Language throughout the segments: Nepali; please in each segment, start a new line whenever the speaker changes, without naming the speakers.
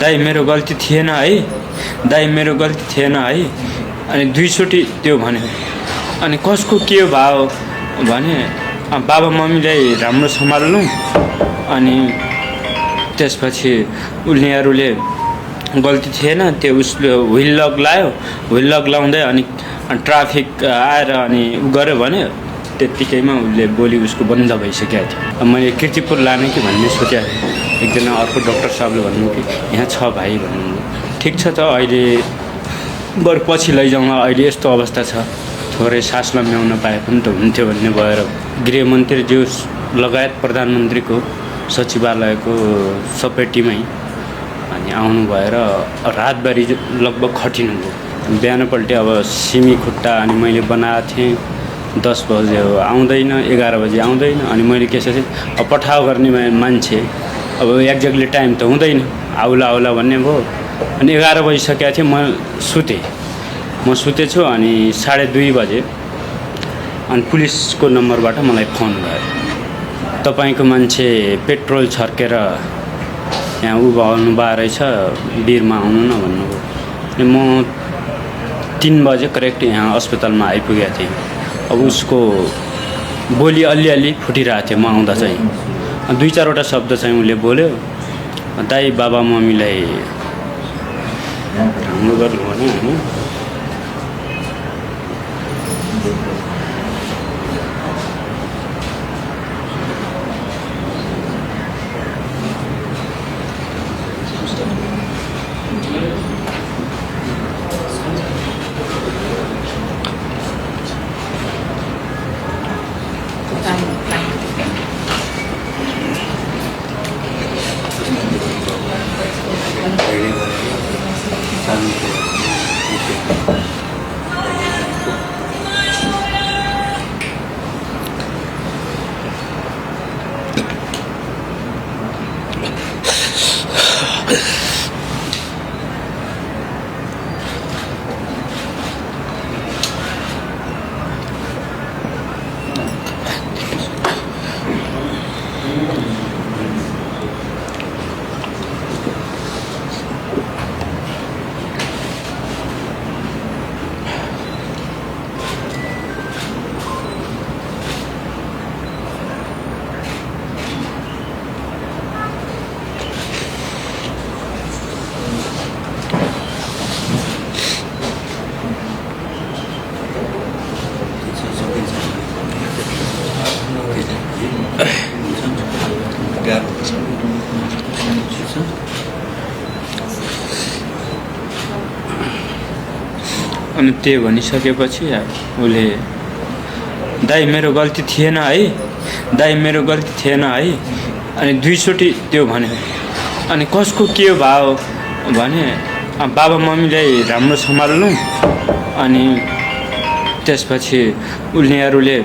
दाइ मेरो गल्ती थिएन है, दाइ मेरो गल्ती थिएन है। अनि दुईचोटि त्यो भन्यो। अनि कसको के भाव भने बाबा मम्मीलाई राम्रो सम्हाल्नु। अनि त्यसपछि उनीहरूले गल्ती थिएन, त्यो उसले व्हिल लक लायो, व्हिल लक लाउँदै अनि ट्राफिक आएर अनि गऱ्यो भने त्यत्तिकैमा उसले बोली उसको बन्द भइसकेको थियो। अब मैले किर्तिपुर लाने कि भन्ने सोचेको थिएँ। एकजना अर्को डक्टर साहबले भन्नु कि यहाँ छ भाइ भन्नु। ठिक छ त, अहिले बरु पछि लैजाउँला, अहिले यस्तो अवस्था छ, थोरै सास लम्ब्याउन पाए पनि त हुन्थ्यो भन्ने भएर गृहमन्त्रीज्यू लगायत प्रधानमन्त्रीको सचिवालयको सबै टिमै अनि आउनु भएर रातभरि लगभग खटिनुभयो। बिहानपल्टि अब सिमी खुट्टा अनि मैले बनाएको थिएँ 10 बजे हो, आउँदैन, 11 बजे आउँदैन। अनि मैले के सोचेँ, अब पठाउ गर्ने मान्छे अब एक्ज्याक्टली टाइम त हुँदैन, आउला आउला भन्ने भयो। अनि 11 बजिसकेको थियो, म सुतेछु। अनि 2:30 बजे अनि पुलिसको नम्बरबाट मलाई फोन गयो, तपाईँको मान्छे पेट्रोल छर्केर यहाँ आउनु भए रहेछ, बिरमा आउनु न भन्नुभयो। अनि म 3 बजे करेक्ट यहाँ अस्पतालमा आइपुगेको थिएँ। अब उसको बोली अलिअलि फुटिरहेको थियो म आउँदा चाहिँ। 2-4वटा शब्द चाहिँ उसले बोल्यो, दाइ बाबा मम्मीलाई राम्रो गर्नु भने होइन। अनि त्यो भनिसकेपछि उसले दाइ मेरो गल्ती थिएन है, दाइ मेरो गल्ती थिएन है। अनि दुईचोटि त्यो भन्यो। अनि कसको के भाव भने बाबा मम्मीलाई राम्रो सम्हाल्नु। अनि त्यसपछि उनीहरूले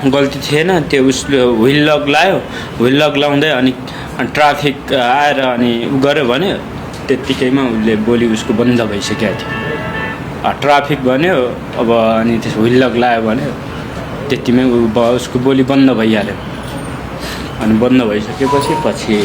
गल्ती थिएन, त्यो उसले व्हिल लक लायो, व्हिल लक लाउँदै अनि ट्राफिक आएर अनि गऱ्यो भने त्यत्तिकैमा उसले बोली उसको बन्द भइसकेको थियो। ट्राफिक भन्यो अब अनि त्यस व्हिल लक लायो भने त्यतिमै उसको बोली बन्द भइहाल्यो। अनि बन्द भइसकेपछि